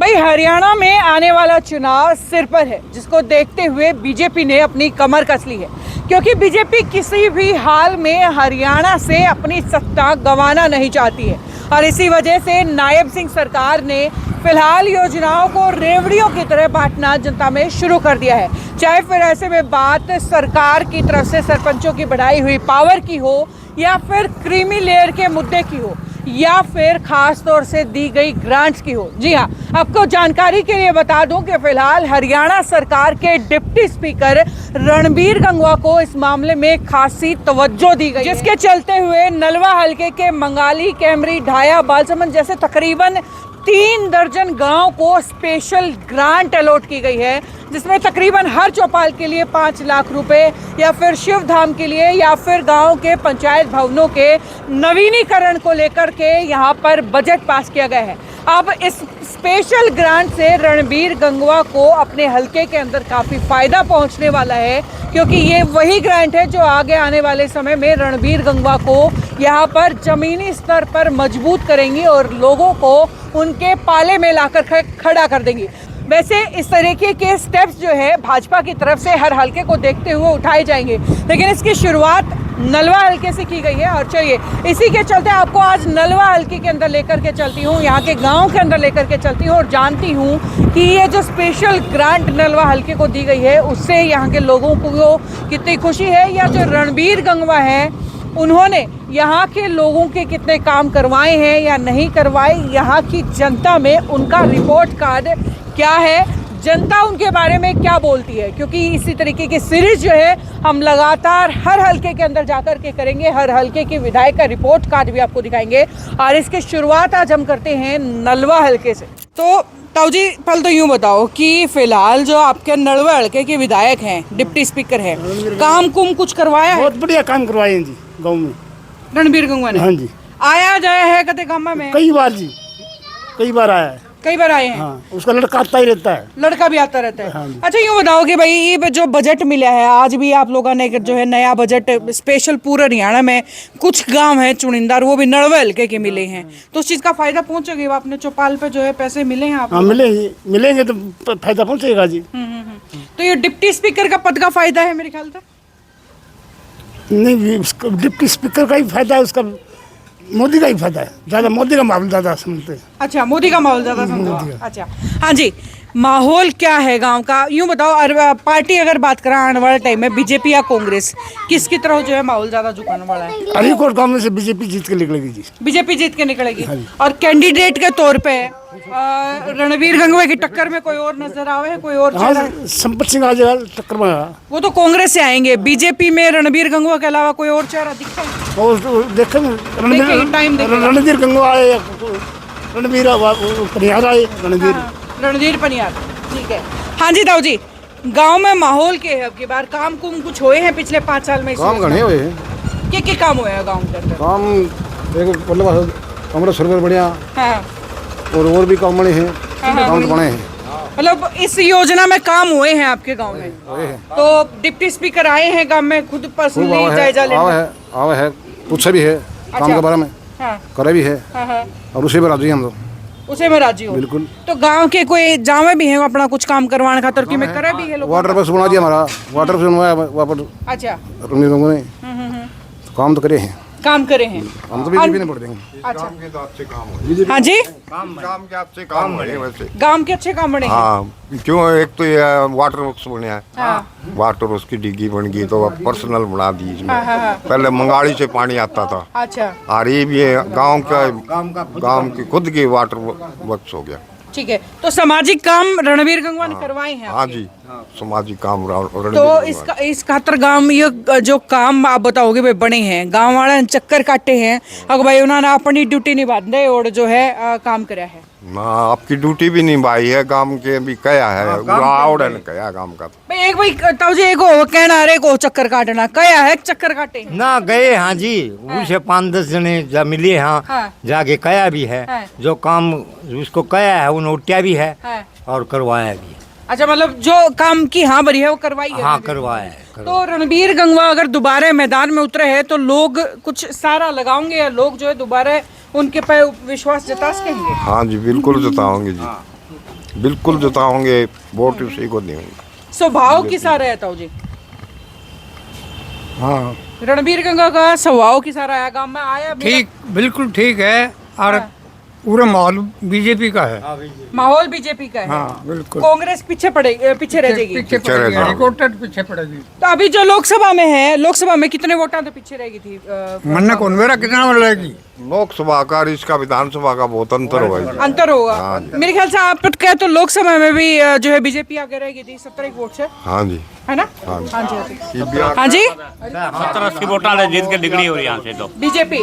भाई हरियाणा में आने वाला चुनाव सिर पर है, जिसको देखते हुए बीजेपी ने अपनी कमर कस ली है, क्योंकि बीजेपी किसी भी हाल में हरियाणा से अपनी सत्ता गंवाना नहीं चाहती है। और इसी वजह से नायब सिंह सरकार ने फिलहाल योजनाओं को रेवड़ियों की तरह बांटना जनता में शुरू कर दिया है। चाहे फिर ऐसे में बात सरकार की तरफ से सरपंचों की बढ़ाई हुई पावर की हो, या फिर क्रीमी लेयर के मुद्दे की हो, या फिर खास तौर से दी गई ग्रांट्स की हो। जी हाँ, आपको जानकारी के लिए बता दूं कि फिलहाल हरियाणा सरकार के डिप्टी स्पीकर रणबीर गंगवा को इस मामले में खासी तवज्जो दी गई, जिसके चलते हुए नलवा हलके के मंगाली, कैमरी, ढाया, बालसमंद जैसे तकरीबन 3 दर्जन गांव को स्पेशल ग्रांट अलॉट की गई है, जिसमें तकरीबन हर चौपाल के लिए 5 लाख रुपए, या फिर शिव धाम के लिए, या फिर गांव के पंचायत भवनों के नवीनीकरण को लेकर के यहाँ पर बजट पास किया गया है। अब इस स्पेशल ग्रांट से रणबीर गंगवा को अपने हलके के अंदर काफ़ी फ़ायदा पहुंचने वाला है, क्योंकि ये वही ग्रांट है जो आगे आने वाले समय में रणबीर गंगवा को यहाँ पर ज़मीनी स्तर पर मजबूत करेंगी और लोगों को उनके पाले में लाकर खड़ा कर देंगी। वैसे इस तरीके के स्टेप्स जो है भाजपा की तरफ से हर हलके को देखते हुए उठाए जाएंगे, लेकिन इसकी शुरुआत नलवा हलके से की गई है। और चलिए इसी के चलते आपको आज नलवा हलके के अंदर लेकर के चलती हूँ, यहाँ के गांव के अंदर लेकर के चलती हूँ और जानती हूँ कि ये जो स्पेशल ग्रांट नलवा हलके को दी गई है उससे यहाँ के लोगों को कितनी खुशी है, या जो रणबीर गंगवा है उन्होंने यहाँ के लोगों के कितने काम करवाए हैं या नहीं करवाए, यहाँ की जनता में उनका रिपोर्ट कार्ड क्या है, जनता उनके बारे में क्या बोलती है। क्योंकि इसी तरीके की सीरीज जो है हम लगातार हर हलके के अंदर जाकर के करेंगे, हर हलके के विधायक का रिपोर्ट कार्ड भी आपको दिखाएंगे। और इसकी शुरुआत आज हम करते हैं नलवा हलके से। तो ताऊ जी, पहले तो यूँ बताओ कि फिलहाल जो आपके नलवा हलके के विधायक हैं, डिप्टी स्पीकर हैं, काम कुम कुछ करवाया है? बहुत बढ़िया काम करवाए हैं जी गाँव में रणबीर गंगवा ने। हाँ जी, आया जाया है कते गाँव में? कई बार जी, कई बार आया है। कई बार आए हैं। हाँ, उसका लड़का आता ही रहता है। लड़का भी आता रहता है। हाँ जी। अच्छा यूँ बताओ कि भाई ये जो बजट मिला है, आज भी आप लोगों ने जो है नया बजट स्पेशल पूरे हरियाणा में कुछ गांव हैं चुनिंदार, वो भी नलवा हलके के मिले हैं, तो उस चीज का फायदा पहुंचेगा? आपने चौपाल पे जो है पैसे मिले हैं आप? हाँ मिलेंगे तो फायदा पहुँचेगा जी। तो ये डिप्टी स्पीकर का पद का फायदा है मेरे ख्याल से? नहीं, डिप्टी स्पीकर का ही फायदा है, उसका मोदी का ही फायदा है, ज्यादा मोदी का माहौल ज्यादा समझते हैं। अच्छा, मोदी का माहौल ज्यादा समझो। अच्छा हाँ जी, माहौल क्या है गांव का, यूँ बताओ। पार्टी अगर बात करें आने वाले टाइम में बीजेपी या कांग्रेस, किसकी तरफ जो है माहौल ज्यादा झुकाने वाला है? अलीकोट गाँव में से बीजेपी जीत के निकलेगी जी। बीजेपी जीत के निकलेगी। और कैंडिडेट के तौर पे रणबीर गंगवा की टक्कर में कोई और नजर आवे है? कोई और हाँ, संपत सिंह आ जाएगा टक्कर में। वो तो कांग्रेस से आएंगे। बीजेपी में रणबीर गंगवा के अलावा कोई और चेहरा दिखता है? और देखेंगे रणबीर गंगवा आए, रणबीर पनियार आए, रणधीर पनियार। ठीक है। हाँ जी ताऊ जी, गांव में माहौल के है अब की बार? काम कुम कुछ हुए हैं पिछले 5 साल में? काम घने हुए हैं। क्या काम हुए हैं गाँव के अंदर? काम एक मतलब कमरा सर्वर बढ़िया, हाँ, और भी काम बने हैं, काम बने हैं। मतलब इस योजना में काम हुए हैं आपके गांव में? तो डिप्टी स्पीकर आए हैं गांव में, खुद पर्सनली जायजा लेने? आवा है, पूछा भी है काम के बारे में, करे भी है, और उसी में राजी हम लोग। उसे में राजी हो? बिल्कुल। तो गांव के कोई जावे भी हैं अपना कुछ काम करवाने खातर कि मैं करे भी है लोग? वाटर बस बना दिया हमारा, वाटर बस बनवाया वहाँ पर। अच्छा, रणबीर गंगवा ने काम तो करे हैं, काम करे हैं। हम तो बीजेपी ने वोट देंगे। अच्छा, काम के तो अच्छे काम हो। हाँ जी, काम के अच्छे काम बने वैसे। गांव के अच्छे काम बने हैं। हाँ, क्यों, एक तो ये वाटर वर्क्स बने हैं। हाँ। वाटर उसकी डिग्गी बन गई तो अब पर्सनल बना दी इसमें। हाँ। पहले मंगाड़ी से पानी आता था, अच्छा, और ये भी गांव की खुद की वाटर वर्क्स हो गया। ठीक है। तो सामाजिक काम रणबीर गंगवा ने करवाए हैं? हाँ जी, सामाजिक काम। तो इस खातर गांव में ये जो काम आप बताओगे भाई बने हैं, गांव वाले ने चक्कर काटे हैं, अगर भाई उन्होंने अपनी ड्यूटी निभा दी और जो है काम कराया है ना, आपकी ड्यूटी भी निभाई है, काम के भी कया है, आवड़ ने कया काम का। भाई एक भाई ताऊ जी, एक हो कहना रे को चक्कर काटना, कया है चक्कर काटे ना गए? हाँ जी, उसे 5-10 जने जा मिले। हाँ, जाके कया भी है, जो काम उसको कया है उन्हें उठ्या भी है और करवाया भी है। अच्छा, मतलब जो काम की हाँ भरी है वो करवाई है? हाँ, करवाया है। तो रणबीर गंगवा अगर दोबारा मैदान में उतरे हैं तो लोग कुछ सारा लगाओगे, या लोग जो है दोबारा उनके पे विश्वास जता सकेंगे? हाँ जी, बिल्कुल जताओगे जी। बिल्कुल जिताओगे, वोट उसी को देंगे। स्वभाव किसा रहा है ताऊ जी? हाँ रणबीर गंगा का स्वभाव किसा रहा है? गांव में आया मेरा- ठीक, बिल्कुल ठीक है। और पूरा माहौल बीजेपी का है। माहौल बीजेपी का है। हाँ बिल्कुल। कांग्रेस पीछे रह जाएगी। पीछे पड़ेगी, हाईकोर्ट पीछे पड़ेगी। तो अभी जो लोकसभा में है, लोकसभा में कितने वोटां तो पीछे रहेगी थी? मन्ना कौन मेरा कितना बढ़ेगी? लोकसभा का और इसका विधानसभा का बहुत अंतर होगा। अंतर होगा मेरे ख्याल से। आप क्या तो लोकसभा में भी जो है बीजेपी आगे रहेगी थी 17 वोट से, हाँ जी, है ना? हाँ जी हाँ जी 70-80 वोटा से जीत के डिग्री हो रही है यहाँ से तो बीजेपी।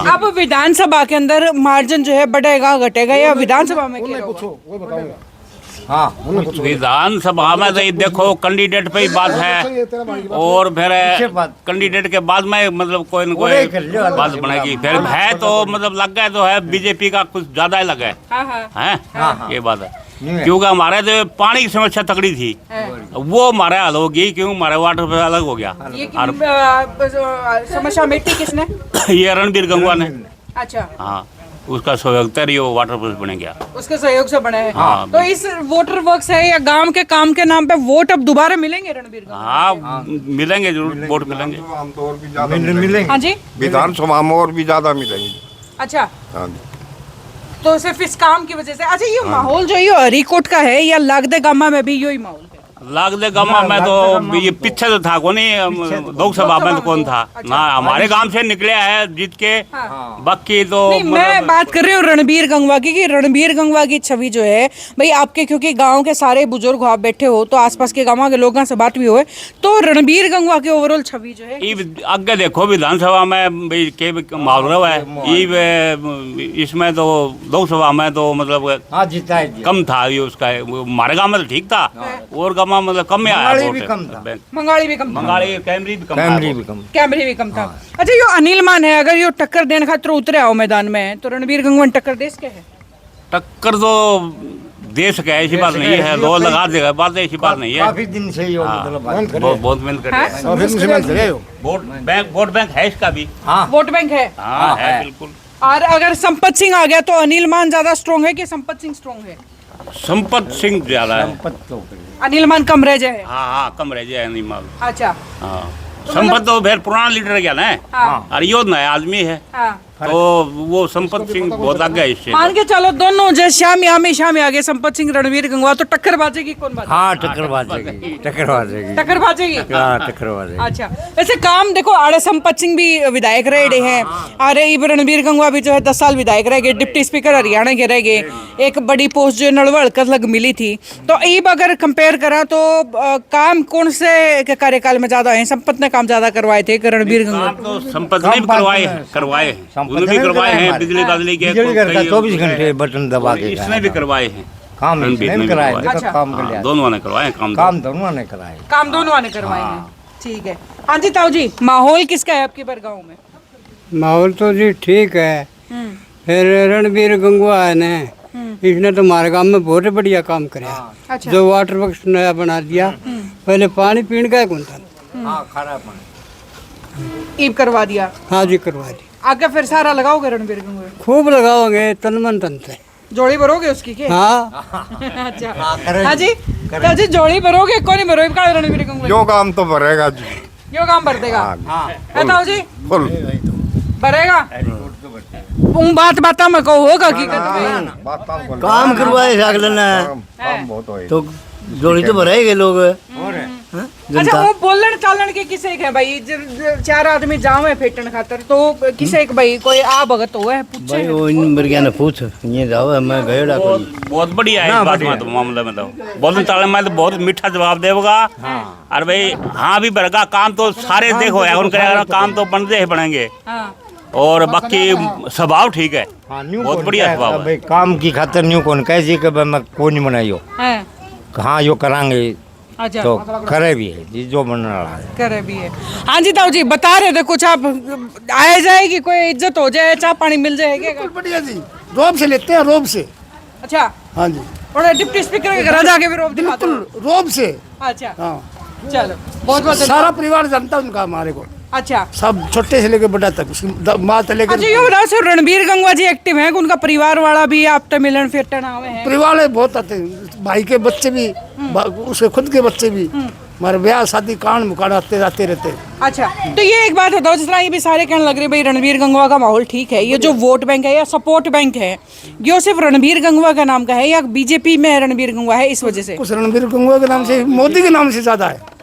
अब विधानसभा के अंदर मार्जिन जो है बढ़ेगा घटेगा या विधानसभा में क्या होगा? हाँ विधानसभा में तो ये देखो कैंडिडेट पे ही बात है, और फिर कैंडिडेट के बाद में मतलब कोई न कोई बात बनेगी। फिर है तो मतलब लग गए तो है बीजेपी का कुछ ज्यादा ही लगा है, ये बात है। क्योंकि हमारे जो पानी की समस्या तगड़ी थी वो हमारे हल होगी, क्यों हमारे वाटर पे अलग हो गया। ये समस्या मिट्टी किसने? ये रणबीर गंगवा ने। अच्छा, हाँ, उसका सहयोग तरी वो वाटर प्रूफ बने गया, उसके सहयोग से बने हैं। हाँ, तो इस वोटर वर्क्स है या गांव के काम के नाम पे वोट अब दोबारा मिलेंगे रणबीर गंगा? हाँ मिलेंगे, जरूर वोट मिलेंगे। हम तो और भी ज्यादा मिलेंगे। हाँ जी, विधानसभा में और भी ज्यादा मिलेंगे। अच्छा, हाँ जी, तो सिर्फ इस काम की वजह से। अच्छा, ये माहौल जो ये हरिकोट का है या लागदे गामा में भी यही माहौल है? लागदे गामा में तो ये पीछे तो था कौन ही, लोकसभा में तो कौन था ना, हमारे गांव से निकले है जीत के। बाकी तो नहीं, मैं बात कर रही हूँ रणबीर गंगवा की, कि रणबीर गंगवा की छवि जो है भाई आपके, क्योंकि गांव के सारे बुजुर्ग आप बैठे हो तो आसपास के गांव के लोगों से बात भी हो, तो रणबीर गंगवा की ओवरऑल छवि जो है आगे देखो विधानसभा में भाई के माहौल रहा है, इसमें तो लोकसभा में तो मतलब हाँ जीता है। कम था ये उसका। हमारे गांव में तो ठीक था, और गांव में मतलब कम में आया। मंगाली भी कम था। मंगाली भी कम था। मंगाली कैमरी भी कम था। कैमरे भी कम था। अच्छा, यो अनिल मान है, अगर यो टक्कर देने खातिर उतरे आओ मैदान में तो रणबीर गंगवा ने टक्कर देश के है? टक्कर तो देश का ऐसी बात नहीं है, दो लगा देगा, बात ऐसी बात नहीं है। काफी दिन से ये मतलब बहुत मेहनत कर रहे हैं। वोट बैंक है इसका भी। हाँ वोट बैंक है। हाँ है बिल्कुल। और अगर संपत सिंह आ गया तो अनिल मान ज्यादा स्ट्रॉन्ग है कि संपत सिंह स्ट्रॉन्ग है? संपत सिंह ज्यादा है, अनिल मान कम रह जाए। हाँ कम रह जाए नहीं माल। अच्छा, हाँ संपत तो फिर पुराना लीडर गया ना, और यो नया आदमी है, हाँ। तो वो संपत सिंह बहुत आगे है इससे। मान के चलो दोनों जैसे श्याम आगे संपत सिंह रणबीर गंगवा, तो टक्कर बाजेगी कौन बाजेगी? हाँ टक्कर बाजेगी। टक्कर बाजेगी। हाँ टक्कर बाजेगी। अच्छा, वैसे काम देखो, आड़े संपत सिंह भी विधायक रहे हैं, अरे रणबीर गंगवा भी जो है 10 साल विधायक रह गए, डिप्टी स्पीकर हरियाणा के रह गए, एक बड़ी पोस्ट जो नड़वड़ लग मिली थी। तो ईब अगर कंपेयर करा तो काम कौन से कार्यकाल में ज्यादा है? संपत ने काम ज्यादा करवाए थे कि रणबीर गंगवा? तो संपत ने भी करवाए उन्होंने भी करवाए हैं, बिजली बदली के 24 घंटे बटन दबा के इसने भी करवाए हैं काम। रणबीर ने नहीं भी कराए, करवाए। देखो काम कर लिया। दोनों ने करवाए काम दोनों ने कराए। काम दोनों ने करवाए हैं। ठीक है। हाँ जी ताऊ जी, माहौल किसका है आपके बार गाँव में? माहौल तो जी ठीक है। फिर रणबीर गंगवा है ना, इसने तो हमारे गांव में बहुत बढ़िया काम कराया। अच्छा। जो वाटर वर्क्स नया बना दिया, पहले पानी पीने का कौन था। हाँ खारा पानी ईब करवा दिया। हाँ जी करवा दी। आगे फिर सारा लगाओगे रणबीर गंगवा? खूब लगाओगे तन मन तन से। जोड़ी भरोगे उसकी के? हाँ अच्छा, हाँ जी ताऊ जी, जोड़ी भरोगे कौन भरोगे का रणबीर गंगवा? यो काम तो भरेगा जी, यो काम भर देगा। है ताऊ जी फुल भरेगा? बात बात में कहो होगा हकीकत में। काम करवाए अगले ने काम बहुत होए। तो जोड़ी तो भराएंगे लोग। अच्छा, वो बोलन चालन के किसे के भाई, चार आदमी जावे फेटन खातर, तो किसे के भाई कोई आ भगत हुआ है पूछे? भाई वो इन मरगिया ने पूछ, ये जाओ मैं गएड़ा कोई। बहुत बढ़िया है इस बात में तो, मामले में तो बोलन चालन में तो बहुत मीठा जवाब देगा। और भाई हाँ भी भरगा, काम तो सारे देखो है उनका, काम तो बनते ही बनेंगे। और बाकी स्वभाव ठीक है, बहुत बढ़िया स्वभाव है। काम की खातर न्यू कौन कैसे कि मैं को नहीं बनाइयो, हाँ यो करांगे। अच्छा, तो करे भी है जी, जो बनने वाला है करे भी है। हाँ जी ताऊ जी, बता रहे थे कुछ आप, आया जाएगी कोई इज्जत हो जाए, चाय पानी मिल जाएगा? बिल्कुल बढ़िया जी, रोब से लेते हैं, रोब से। अच्छा, हाँ जी, और डिप्टी स्पीकर के घर जाके भी रोब दिखाते हो? बिल्कुल रोब से। अच्छा, हाँ, चलो बहुत बहुत सारा परिवार जानता है उनका हमारे को। अच्छा सब छोटे से लेकर बड़ा तक, उसकी माँ से लेकर। अच्छा ये बताओ सर, रणबीर गंगवा जी एक्टिव हैं, उनका परिवार वाला भी आप तो मिलन फिरटन आवे हैं? परिवार वाले बहुत आते हैं, भाई के बच्चे भी, उसके खुद के बच्चे भी, हमारे ब्याह शादी कांड मुकान आते रहते। अच्छा तो ये एक बात बताओ, जिस तरह ये भी सारे कहने लग रहे भाई रणबीर गंगवा का माहौल ठीक है, ये जो वोट बैंक है या सपोर्ट बैंक है, ये सिर्फ रणबीर गंगवा का नाम का है या बीजेपी में रणबीर गंगवा है इस वजह से? कुछ रणबीर गंगवा के नाम से, मोदी के नाम से ज्यादा है।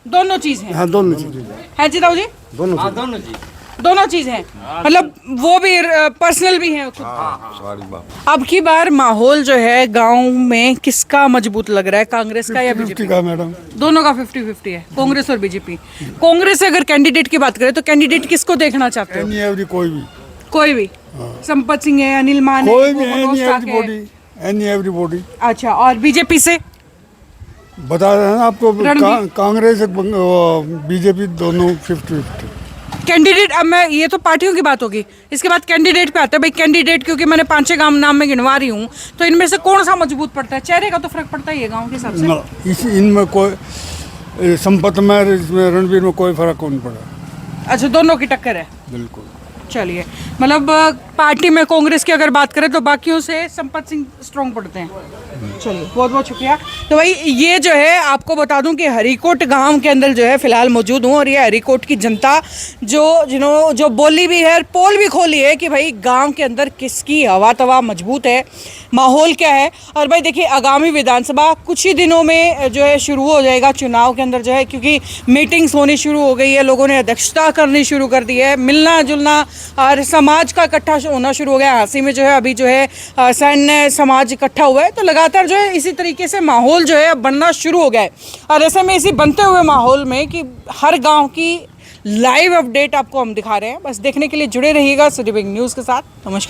दोनों चीज है? हाँ दोनों चीजें है जिताऊ जी? दोनों चीज है, मतलब वो भी पर्सनल भी है। अब की बार माहौल जो है गांव में किसका मजबूत लग रहा है, कांग्रेस का या बीजेपी का? मैडम दोनों का 50-50 है, कांग्रेस और बीजेपी। कांग्रेस से अगर कैंडिडेट की बात करें तो कैंडिडेट किसको देखना चाहते हो? कोई भी संपत सिंह है, अनिल मान है, मनोज ठाकुर है। एवरीबॉडी। अच्छा और बीजेपी से बता रहे हैं आपको, रणबीर- कांग्रेस बीजेपी दोनों 50-50। कैंडिडेट, अब मैं ये तो पार्टियों की बात होगी, इसके बाद कैंडिडेट पे आता है भाई। कैंडिडेट क्योंकि मैंने 5-6 गांव नाम में गिनवा रही हूँ, तो इनमें से कौन सा मजबूत पड़ता है? चेहरे का तो फर्क पड़ता ही है गांव के हिसाब से। इनमें कोई संपत में, इसमें रणबीर में कोई फर्क नहीं पड़ा। अच्छा दोनों की टक्कर है? बिल्कुल। चलिए, मतलब पार्टी में कांग्रेस की अगर बात करें तो बाकियों से संपत सिंह स्ट्रॉन्ग पड़ते हैं। चलिए बहुत बहुत शुक्रिया। तो भाई ये जो है आपको बता दूं कि हरिकोट गांव के अंदर जो है फिलहाल मौजूद हूं, और ये हरिकोट की जनता जो बोली भी है, पोल भी खोली है कि भाई गांव के अंदर किसकी हवा तवा मजबूत है, माहौल क्या है। और भाई देखिए आगामी विधानसभा कुछ ही दिनों में जो है शुरू हो जाएगा चुनाव के अंदर जो है, क्योंकि मीटिंग्स होनी शुरू हो गई है, लोगों ने अध्यक्षता करनी शुरू कर दी है, मिलना जुलना और समाज का इकट्ठा होना शुरू हो गया। हांसी में जो है अभी जो है सैन्य समाज इकट्ठा हुआ है, तो लगातार जो है इसी तरीके से माहौल जो है बनना शुरू हो गया है। और ऐसे में इसी बनते हुए माहौल में कि हर गांव की लाइव अपडेट आपको हम दिखा रहे हैं, बस देखने के लिए जुड़े रहिएगा सिटी बिग न्यूज़ के साथ। नमस्कार।